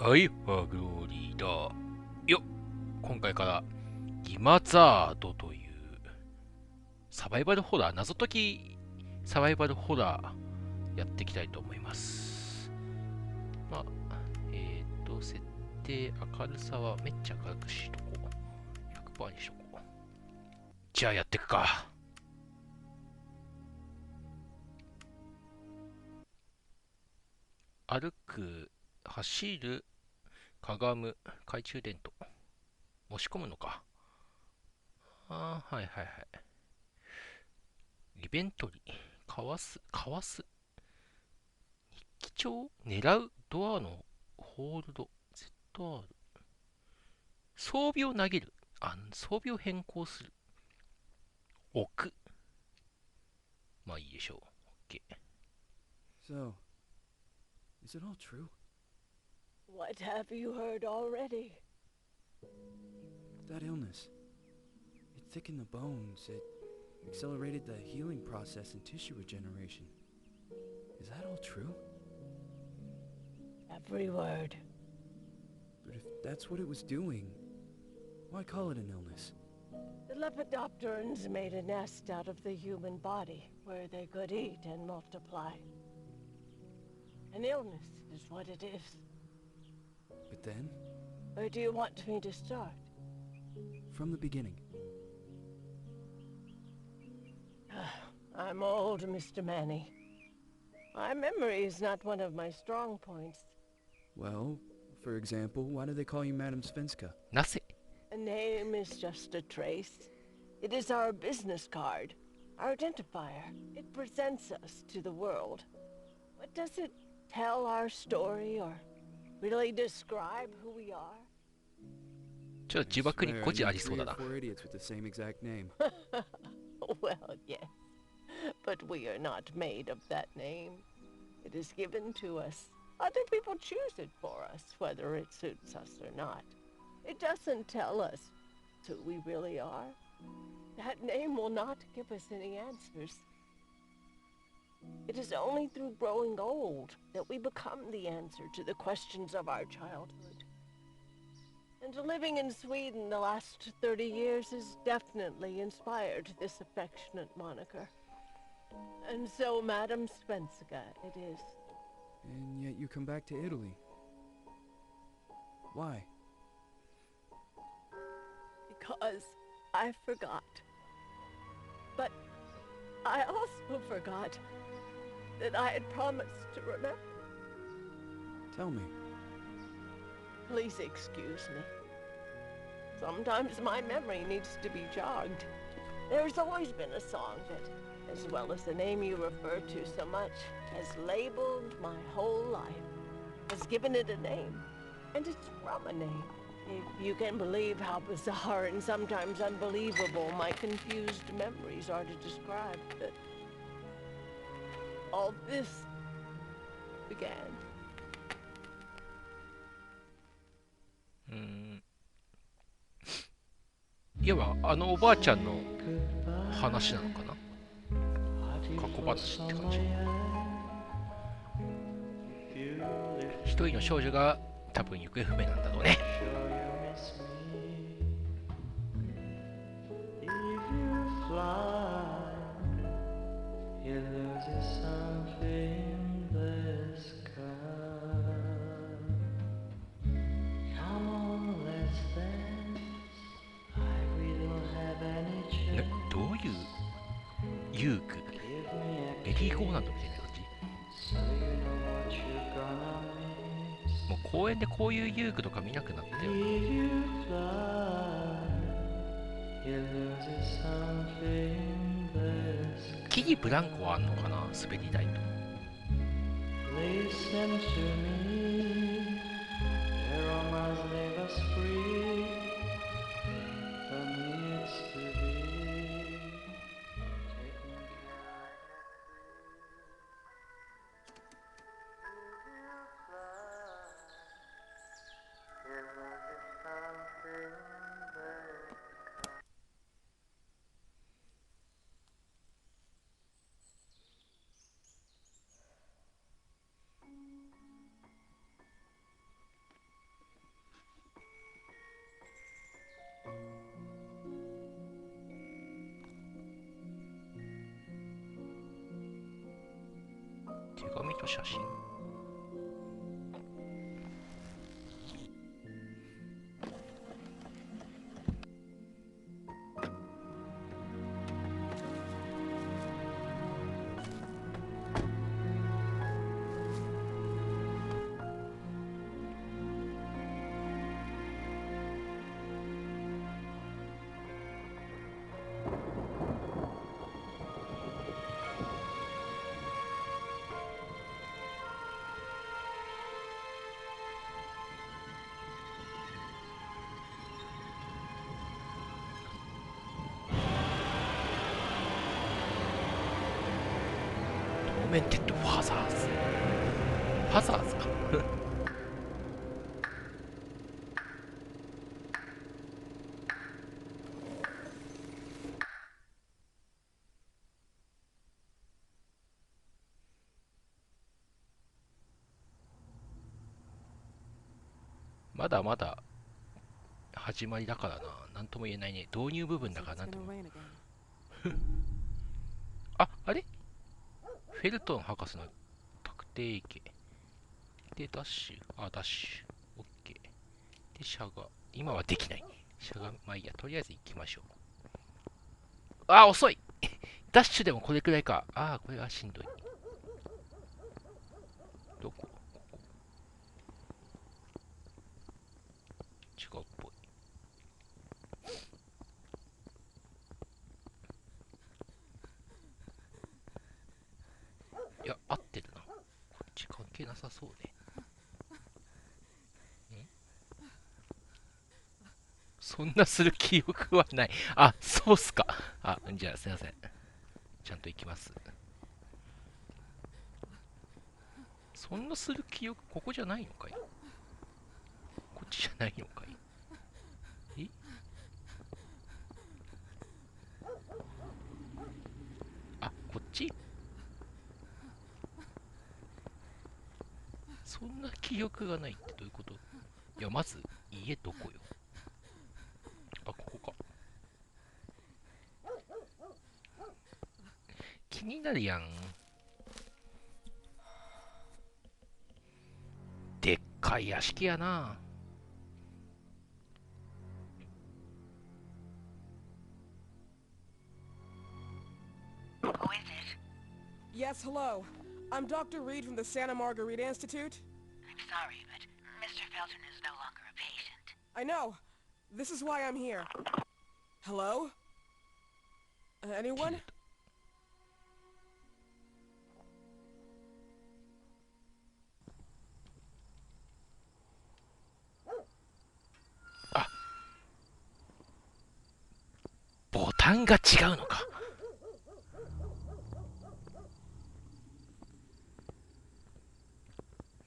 はい、はグローリーだ。よっ、今回からリマザードというサバイバルホラー、謎解きサバイバルホラーやっていきたいと思います。まあ、設定、明るさはめっちゃ明るくしとこう。100% にしとこう。じゃあやっていくか。歩く、走る、かがむ、懐中電灯。押し込むのか。はいはいはい。イベントリー、かわす、基調、狙う、ドアのホールド、ZR、装備を投げる、装備を変更する、置く。まあいいでしょう。OK。So, is it all true? What have you heard already? That illness. It thickened the bones. It accelerated the healing process and tissue regeneration. Is that all true? Every word. But if that's what it was doing, why call it an illness? The Lepidopterans made a nest out of the human body where they could eat and multiply. An illness is what it is. But then, Where do you want me to start? from the beginning. I'm old, Mr. Manny. My memory is not one of my strong points. Well, for example, why do they call you Madame Svenska? なぜ A name is just a trace. It is our business card, our identifier. It presents us to the world. But does it tell our story or really describe who we are? ちょっと自爆に Swear I 誤字あ knew りそう 3だ or な。4 idiots with the same exact name. Well, yes. But we are not made of that name. It is given to us. Other people choose it for us, whether it suits us or not. It doesn't tell us who we really are. That name will not give us any answers. It is only through growing old that we become the answer to the questions of our childhood. And living in Sweden the last 30 years has definitely inspired this affectionate moniker. And so, Madam Svenska, it is. And yet you come back to Italy. Why? Because I forgot. But I also forgot that I had promised to remember. Tell me. Please excuse me. Sometimes my memory needs to be jogged. There's always been a song that, as well as the name you refer to so much, has labeled my whole life, has given it a name, and it's from a name. If you can believe how bizarre and sometimes unbelievable my confused memories are to describe that all this began. いわばおばあちゃんの話なのかな。過去話って感じ。一人の少女が多分行方不明なんだろうね。どういう遊具、レディーゴーランドみたいな感じ。もう公園でこういう遊具とか見なくなったよな。木にブランコはあんのかな、滑り台と。手紙と写真。トーメンテッドファーザーズ。ファザーズか。まだまだ始まりだからな。なんとも言えないね。導入部分だからなんとも。あれフェルトン博士の特定池。で、ダッシュ。ダッシュ。オッケー。で、しゃが。今はできない。しゃが、まあいいや。とりあえず行きましょう。遅いダッシュでもこれくらいか。これはしんどい。どこ違うっぽい。いや、合ってるな。こっち関係なさそうね。そんなする記憶はない。そうっすか。じゃあすいません。ちゃんと行きます。そんなする記憶、ここじゃないのかい？こっちじゃないのかい？こっち？そんな記憶がないってどういうこと？いや、まず、家どこよ？ここか。気になるやん。でっかい屋敷やな。Who is it? Yes, hello. I'm Dr. Reed from the Santa Margarita Institute. I'm sorry, but Mr. Felton is no longer a patient. I know. This is why I'm here. Hello? Anyone? Ah. ボタンが違うのか。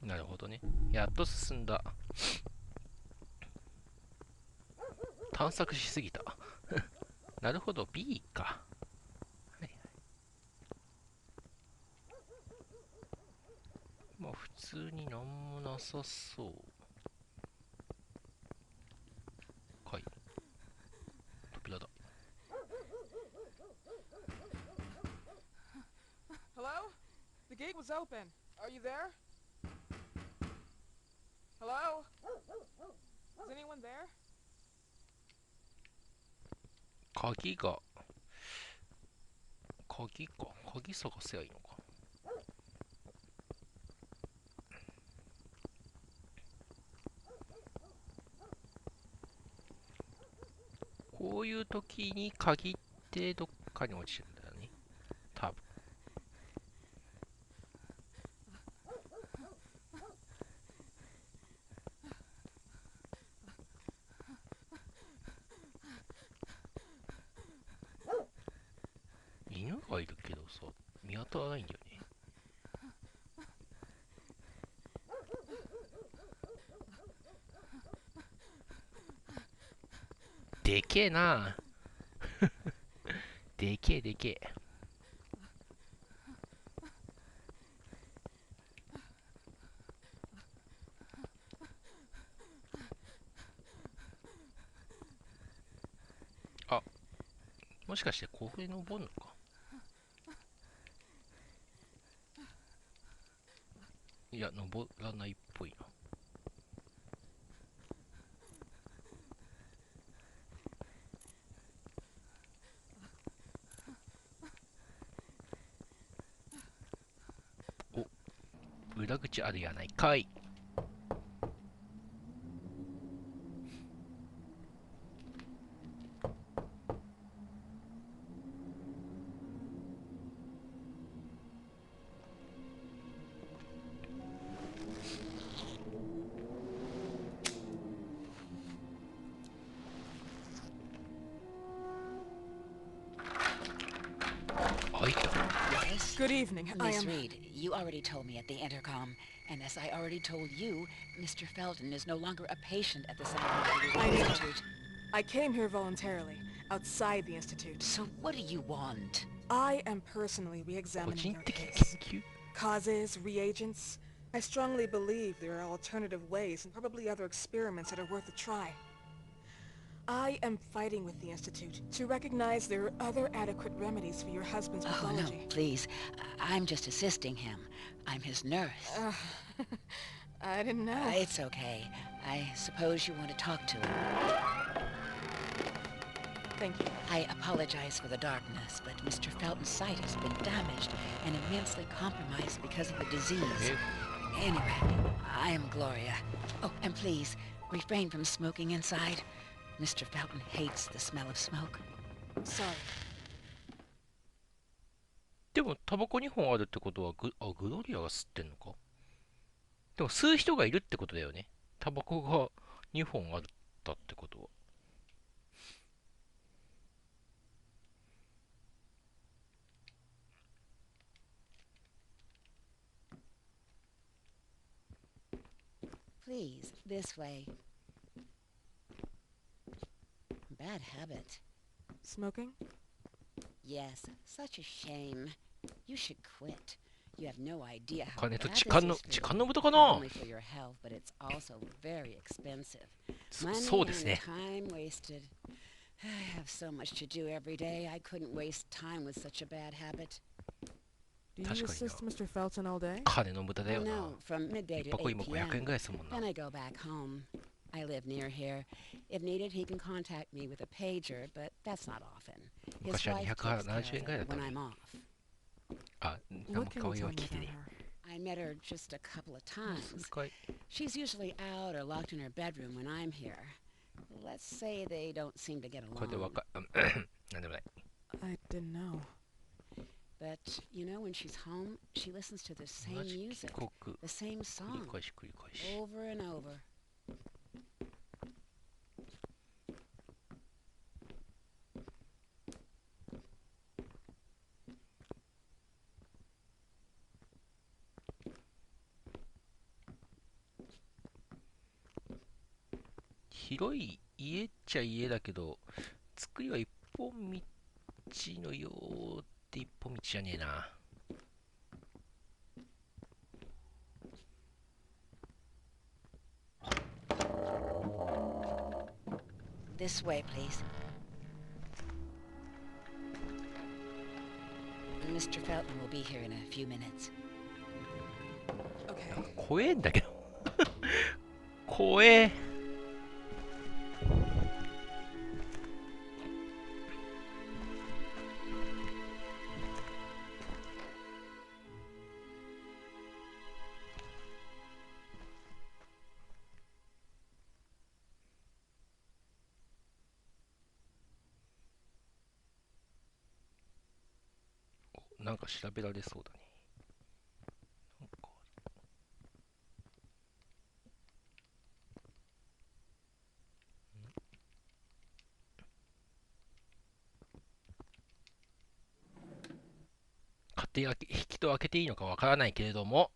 なるほどね。やっと進んだ。探索しすぎた。なるほど、B か。はいはい、まあ、普通になんもなさそう。扉だ。Hello? The gate was open. Are you there? Hello? Is anyone there? 鍵探せばいいのか。こういう時に鍵ってどっかに落ちるんだよね。多分。犬がいるけどさ、見当たらないんだよね。でけえなでけえ。もしかしてここに登るのか。いや、登らないっぽいな。お、裏口あるやないかい。開いた。Yes? Good evening. I Miss am. Reed, you already told me at the intercom, and as I already told you, Mr. Felton is no longer a patient at the Scientific I know. Institute. I came here voluntarily, outside the Institute. So what do you want? I am personally 個 re-examining 人 your 的 case. 研究 Causes, reagents. I strongly believe there are alternative ways and probably other experiments that are worth a try. I am fighting with the Institute to recognize there are other adequate remedies for your husband's Oh, no, pathology. please. I'm just assisting him. I'm his nurse. I didn't know. It's okay. I suppose you want to talk to him. Thank you. I apologize for the darkness, but Mr. Felton's sight has been damaged and immensely compromised because of the disease. Anyway, I am Gloria. Oh, and please, refrain from smoking inside. Mr. Felton hates the smell of smoke. Sorry. でも、タバコ2本あるってことはグロリアが吸ってんのか。でも、吸う人がいるってことだよね。タバコが2本あったってことは。Please, this way. Bad habit. Smoking? Yes, such a shame. You should quit. You have no idea how 金 bad と this 時間 is の for 時 you. 間の無駄か Not な。 only for your health, but it's also very expensive. そ Money そうです and ね。 time wasted. I have so much to do every day. I couldn't waste time with such a bad habit. Do you 確かにな。 assist Mr. Felton all day? 金の無駄だ Oh よな。 no, from midday 一 to 箱 8 今500円 p.m. ぐらいするもんな。 Then I go back home. I live near here. If needed, he can contact me with a pager, but that's not often. His 昔は wife takes care 270 円 of ぐらいだっ it た when のに。 I'm off. あ、なんも What can 顔 you 色 tell は me 聞いて about ね。 her? I met her just a couple of 数 times. 回。 She's usually out or locked in her bedroom when I'm here. Let's say they don't seem to get これで along. わかなんでもない。 I didn't know. But, you know, when she's home, she listens to the 同 same じ music, 帰国。 the same 繰り song, 返し繰り返し。 over and over.広い家っちゃ家だけど、作りは一本道のようって一本道じゃねえな。 This way, please. Mr. Felton will be here in a few minutes. Okay. 怖えんだけど。怖え。なんか調べられそうだね。なんか勝手に引き戸を開けていいのかわからないけれども、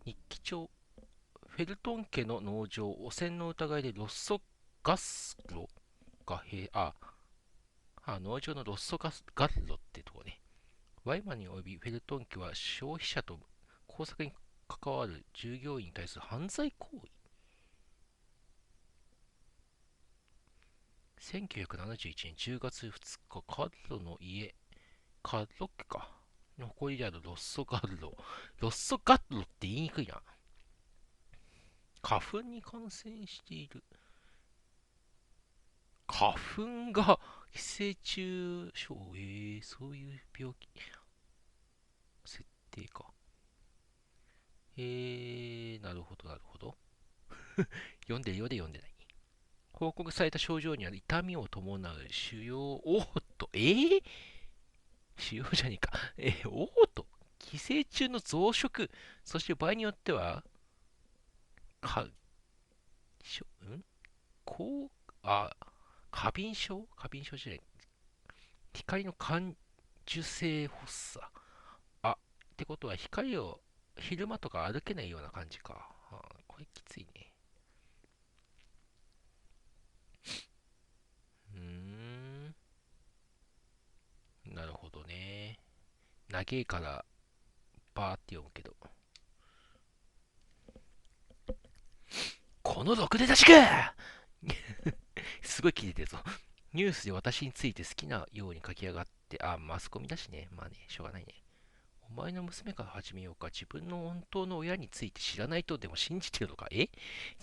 日記帳、フェルトン家の農場、汚染の疑いでロッソガスロが農場のロッソガスロってとこね。ワイマンに及びフェルトン家は消費者と工作に関わる従業員に対する犯罪行為。1971年10月2日、カーロの家、カーロッケか。残りであるロッソガルロ。ロッソガルロって言いにくいな。花粉に感染している。花粉が寄生虫症、そういう病気。設定か。なるほど、なるほど。読んでるようで読んでない。報告された症状には痛みを伴う腫瘍、腫瘍じゃねえか。嘔吐、寄生虫の増殖、そして場合によっては、か、しょ、んこう、過敏症じゃない。光の感受性発作。ってことは光を昼間とか歩けないような感じか。これきついね。なるほどね。長えからバーって読むけど。このろくで出しかすごい聞いてるぞ。ニュースで私について好きなように書き上がって、マスコミだしね。まあね、しょうがないね。お前の娘から始めようか。自分の本当の親について知らないとでも信じてるのか。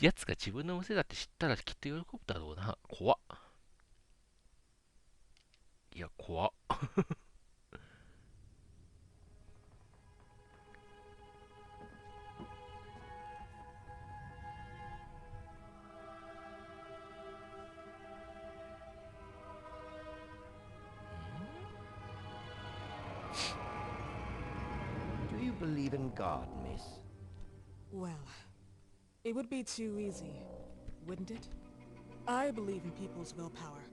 奴が自分の娘だって知ったらきっと喜ぶだろうな。怖っ。いや、怖っ。Do you believe in God, miss? Well, it would be too easy, wouldn't it? I believe in people's willpower.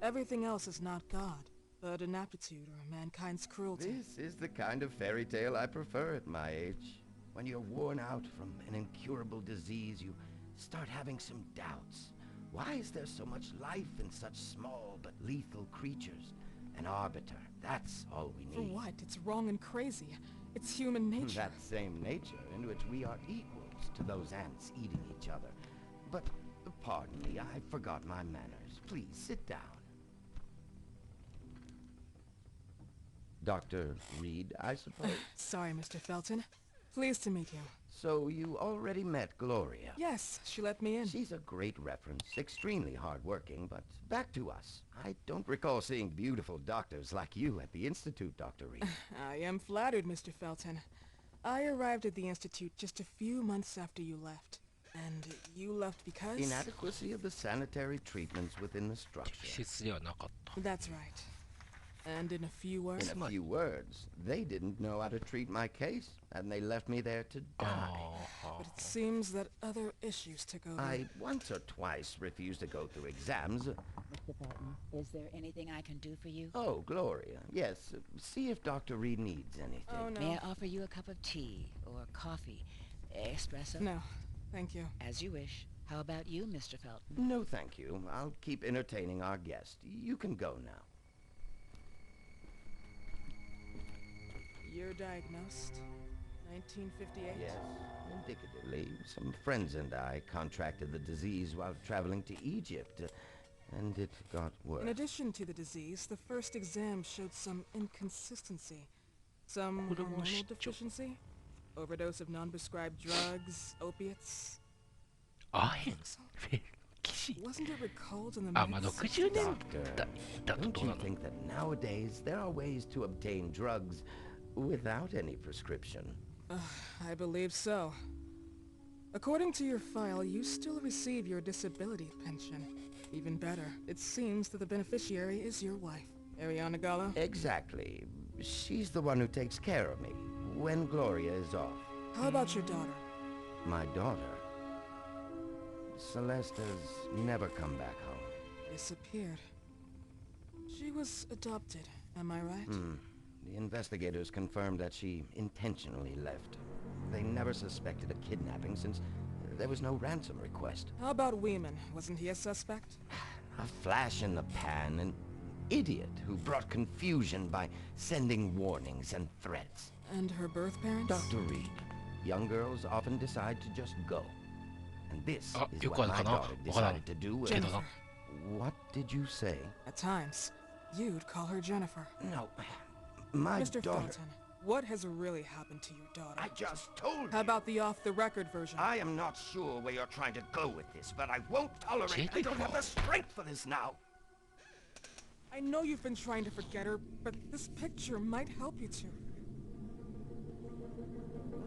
Everything else is not God, but an aptitude or mankind's cruelty. This is the kind of fairy tale I prefer at my age. When you're worn out from an incurable disease, you start having some doubts. Why is there so much life in such small but lethal creatures? An arbiter, that's all we For need. what? It's wrong and crazy. It's human nature. That same nature in which we are equals to those ants eating each other. But, pardon me, I forgot my manners. Please, sit down. Dr. Reed, I suppose? Sorry, Mr. Felton. Pleased to meet you. So you already met Gloria? Yes, she let me in. She's a great reference, extremely hardworking, but back to us. I don't recall seeing beautiful doctors like you at the Institute, Dr. Reed. I am flattered, Mr. Felton. I arrived at the Institute just a few months after you left. And you left because? Inadequacy of the sanitary treatments within the 適 structure. 切ではなかった。 That's right. And in a few words? In a few words, they didn't know how to treat my case, and they left me there to die. But it seems that other issues took over. I once or twice refused to go through exams. Mr. Felton, is there anything I can do for you? Oh, Gloria, yes. See if Dr. Reed needs anything. Oh, no. May I offer you a cup of tea or coffee? Espresso? No, thank you. As you wish. How about you, Mr. Felton? No, thank you. I'll keep entertaining our guest. You can go now. You're diagnosed? 1958? Yes, indicatively. Some friends and I contracted the disease while traveling to Egypt, and it got worse. In addition to the disease, the first exam showed some inconsistency. Some hormonal deficiency? Overdose of non-prescribed drugs, opiates? アヘンフェルキシ Wasn't it recalled in the まあ60年 Doctor, 代だと don't どう you なの think that nowadays there are ways to obtain drugs without any prescription? I believe so. According to your file, you still receive your disability pension. Even better, it seems that the beneficiary is your wife, Ariana Gallo. Exactly. She's the one who takes care of me when Gloria is off. How about your daughter? My daughter, Celeste, has never come back home. Disappeared. She was adopted, am I right? The investigators confirmed that she intentionally left. They never suspected a kidnapping since there was no ransom request. How about Weeman? Wasn't he a suspect? A flash in the pan, an idiot who brought confusion by sending warnings and threats. And her birth parents? Dr. Reed, young girls often decide to just go. And this is you what got my it, daughter no? decided to do. Jennifer. Jennifer. What did you say? At times, you'd call her Jennifer. No, my Mr. daughter. Felton, What has really happened to your daughter? I just told How you. about the off-the-record version? I am not sure where you're trying to go with this, but I won't tolerate. I don't have the strength for this now. I know you've been trying to forget her, but this picture might help you to.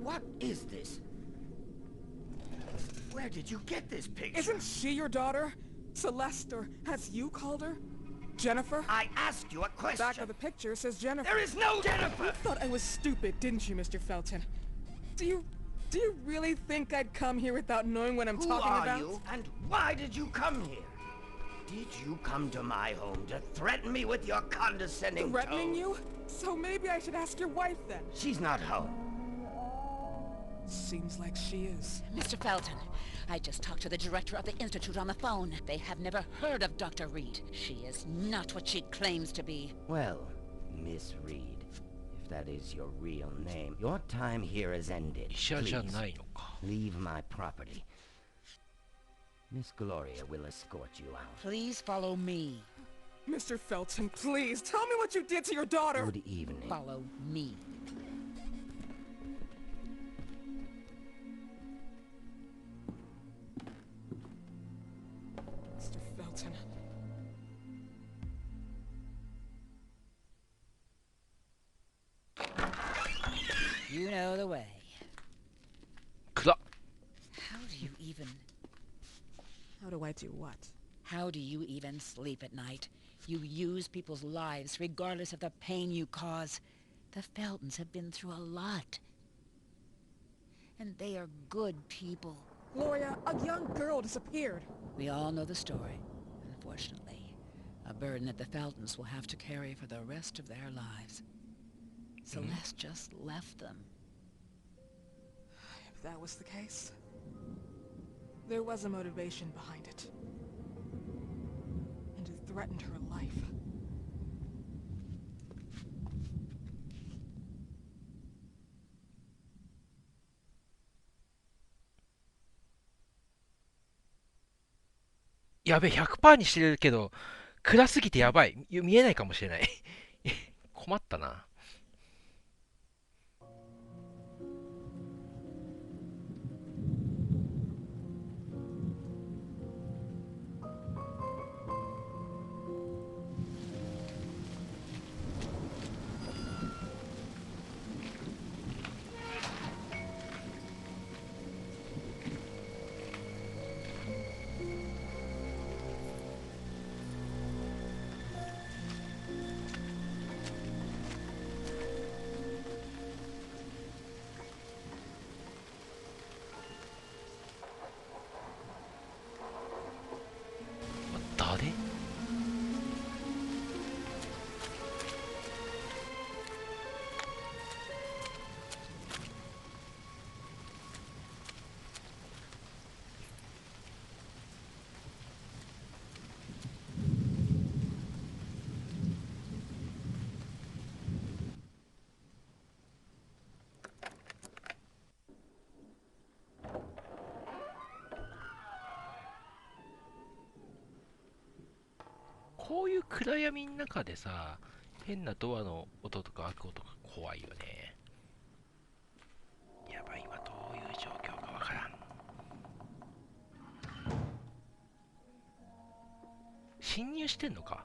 What is this? Where did you get this picture? Isn't she your daughter? Celeste, or as you called her? Jennifer? I asked you a question. Back of the picture says Jennifer. There is no Jennifer! You thought I was stupid, didn't you, Mr. Felton? Do you really think I'd come here without knowing what I'm talking about? Who are you, and why did you come here? Did you come to my home to threaten me with your condescending Threatening tone? you? So maybe I should ask your wife then. She's not home. Seems like she is. Mr. Felton, I just talked to the director of the Institute on the phone. They have never heard of Dr. Reed. She is not what she claims to be. Well, Miss Reed, if that is your real name, your time here has ended. 医者じゃ Please, ないのか。 leave my property. Miss Gloria will escort you out. Please follow me. Mr. Felton, please, tell me what you did to your daughter! Good evening. Follow me. Mr. Felton. You know the way. 暗っ。 How do you even... How do I do what? How do you even sleep at night? You use people's lives regardless of the pain you cause. The Feltons have been through a lot. And they are good people. Gloria, a young girl disappeared. We all know the story, unfortunately. A burden that the Feltons will have to carry for the rest of their lives. Celeste just left them. If that was the case, there was a motivation behind it. And it threatened her life.やべえ、100% にしてるけど、暗すぎてやばい。見えないかもしれない。困ったな。誰？こういう暗闇の中でさ、変なドアの音とか開く音が怖いよね。やばい、今どういう状況かわからん。侵入してんのか？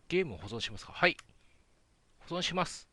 ゲームを保存しますか？はい。保存します。